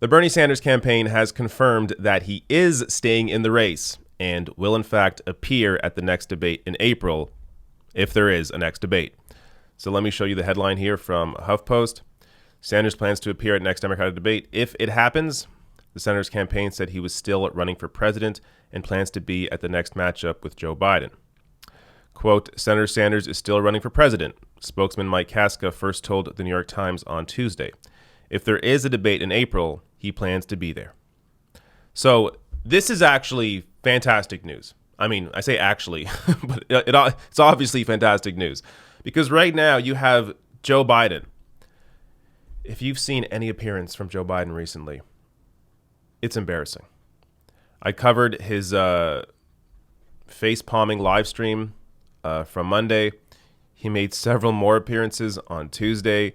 The Bernie Sanders campaign has confirmed that he is staying in the race and will in fact appear at the next debate in April, if there is a next debate. So let me show you the headline here from HuffPost. Sanders plans to appear at next Democratic debate. If it happens, the Sanders campaign said he was still running for president and plans to be at the next matchup with Joe Biden. Quote, Senator Sanders is still running for president, spokesman Mike Kaska first told the New York Times on Tuesday. If there is a debate in April, he plans to be there. So this is actually fantastic news. I mean, I say actually, but it's obviously fantastic news because right now you have Joe Biden. If you've seen any appearance from Joe Biden recently, it's embarrassing. I covered his face-palming live stream from Monday. He made several more appearances on Tuesday,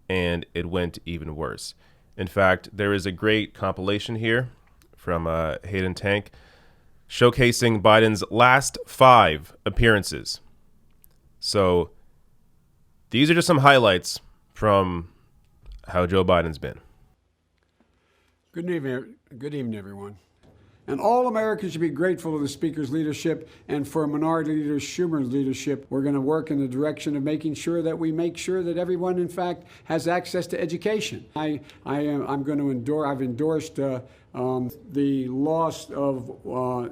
and it went even worse. In fact, there is a great compilation here from Hayden Tank showcasing Biden's last 5 appearances. So these are just some highlights from how Joe Biden's been. Good evening, everyone. And all Americans should be grateful to the Speaker's leadership and for Minority Leader Schumer's leadership. We're going to work in the direction of making sure that we make sure that everyone, in fact, has access to education. I've endorsed the loss of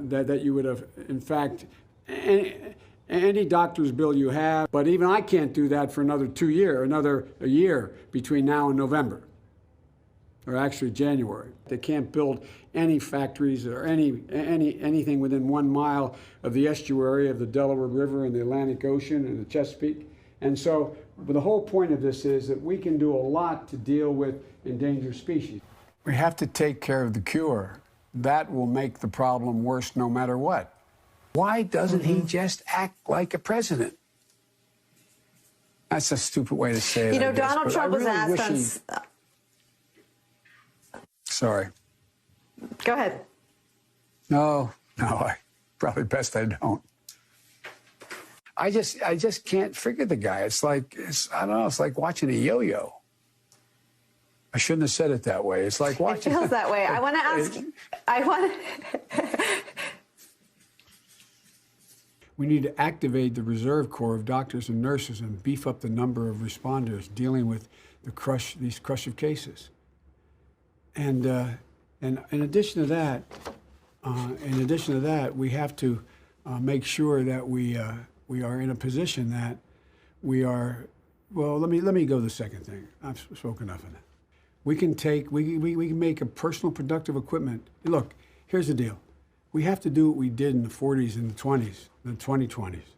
that you would have, in fact, any doctor's bill you have. But even I can't do that for another a year between now and November. Or actually January. They can't build any factories or anything within 1 mile of the estuary of the Delaware River and the Atlantic Ocean and the Chesapeake. And so the whole point of this is that we can do a lot to deal with endangered species. We have to take care of the cure. That will make the problem worse no matter what. Why doesn't he just act like a president? That's a stupid way to say it. You know, Donald Trump was asked on... Sorry. Go ahead. No, I probably best I don't. I just can't figure the guy. It's like watching a yo-yo. I shouldn't have said it that way. It's like watching. It feels that way. I want to ask. We need to activate the reserve corps of doctors and nurses and beef up the number of responders dealing with these crush of cases. And in addition to that, we have to make sure that we are in a position that we are. Well, let me go to the second thing. I've spoken enough of that. We can make a personal productive equipment. Look, here's the deal. We have to do what we did in the 40s and the 20s, the 2020s,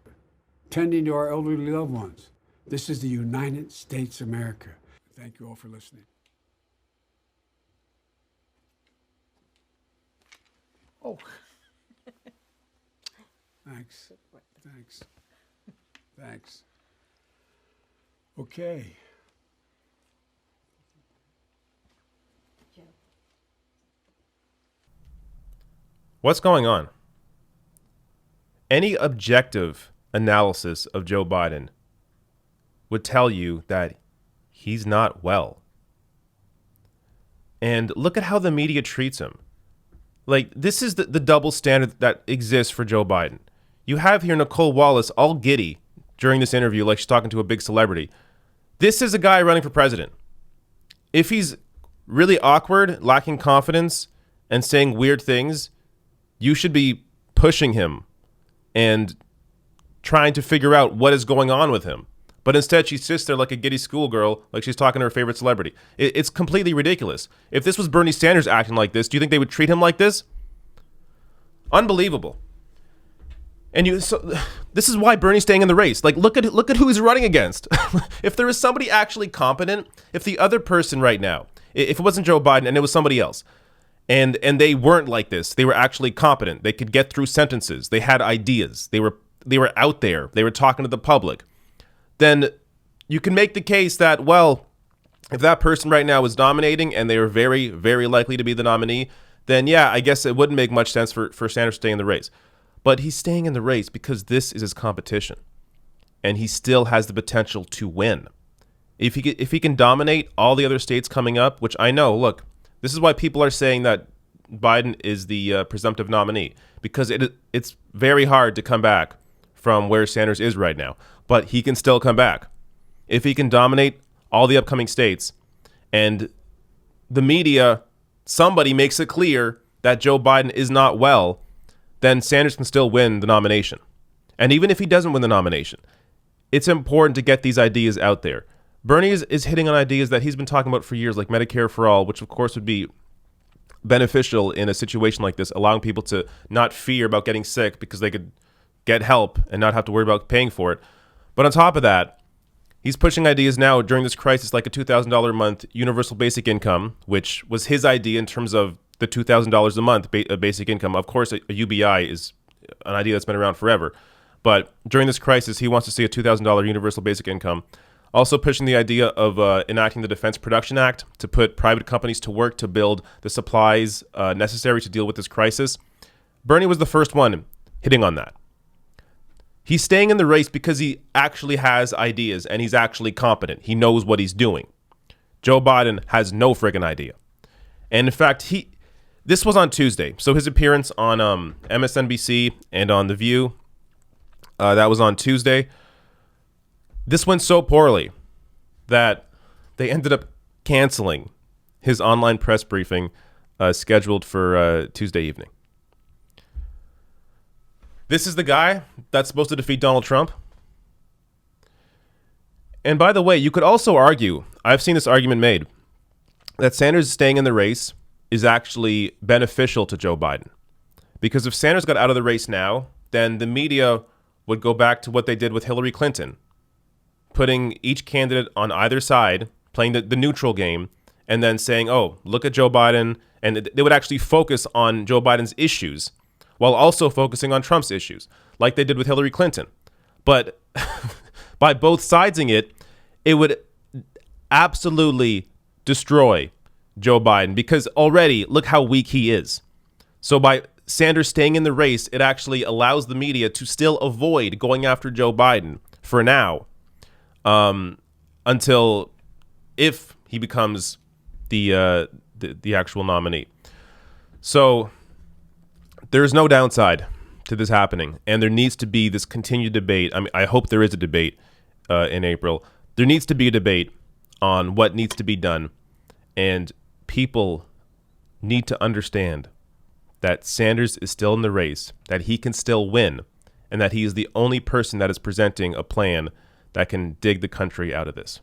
tending to our elderly loved ones. This is the United States of America. Thank you all for listening. Oh. Thanks. Okay. What's going on? Any objective analysis of Joe Biden would tell you that he's not well. And look at how the media treats him. Like, this is the double standard that exists for Joe Biden. You have here Nicole Wallace all giddy during this interview like she's talking to a big celebrity. This is a guy running for president. If he's really awkward, lacking confidence, and saying weird things, you should be pushing him and trying to figure out what is going on with him. But instead, she sits there like a giddy schoolgirl, like she's talking to her favorite celebrity. It's completely ridiculous. If this was Bernie Sanders acting like this, do you think they would treat him like this? Unbelievable. And this is why Bernie's staying in the race. Like, look at who he's running against. If there is somebody actually competent, if the other person right now, if it wasn't Joe Biden and it was somebody else, and they weren't like this, they were actually competent. They could get through sentences. They had ideas. They were out there. They were talking to the public. Then you can make the case that, well, if that person right now is dominating and they are very, very likely to be the nominee, then yeah, I guess it wouldn't make much sense for Sanders to stay in the race. But he's staying in the race because this is his competition. And he still has the potential to win. If he can dominate all the other states coming up, which I know, look, This is why people are saying that Biden is the presumptive nominee, because it's very hard to come back from where Sanders is right now. But he can still come back. If he can dominate all the upcoming states and the media, somebody makes it clear that Joe Biden is not well, then Sanders can still win the nomination. And even if he doesn't win the nomination, it's important to get these ideas out there. Bernie is hitting on ideas that he's been talking about for years, like Medicare for all, which of course would be beneficial in a situation like this, allowing people to not fear about getting sick because they could get help and not have to worry about paying for it. But on top of that, he's pushing ideas now during this crisis like a $2,000 a month universal basic income, which was his idea in terms of the $2,000 a month basic income. Of course, a UBI is an idea that's been around forever. But during this crisis, he wants to see a $2,000 universal basic income. Also pushing the idea of enacting the Defense Production Act to put private companies to work to build the supplies necessary to deal with this crisis. Bernie was the first one hitting on that. He's staying in the race because he actually has ideas and he's actually competent. He knows what he's doing. Joe Biden has no friggin' idea. And in fact, this was on Tuesday. So his appearance on MSNBC and on The View, that was on Tuesday. This went so poorly that they ended up canceling his online press briefing scheduled for Tuesday evening. This is the guy that's supposed to defeat Donald Trump. And by the way, you could also argue, I've seen this argument made, that Sanders staying in the race is actually beneficial to Joe Biden. Because if Sanders got out of the race now, then the media would go back to what they did with Hillary Clinton, putting each candidate on either side, playing the neutral game, and then saying, oh, look at Joe Biden. And they would actually focus on Joe Biden's issues while also focusing on Trump's issues, like they did with Hillary Clinton. But by both sidesing it, it would absolutely destroy Joe Biden, because already look how weak he is. So by Sanders staying in the race, it actually allows the media to still avoid going after Joe Biden for now, until if he becomes the actual nominee. So there's no downside to this happening, and there needs to be this continued debate. I mean, I hope there is a debate in April. There needs to be a debate on what needs to be done, and people need to understand that Sanders is still in the race, that he can still win, and that he is the only person that is presenting a plan that can dig the country out of this.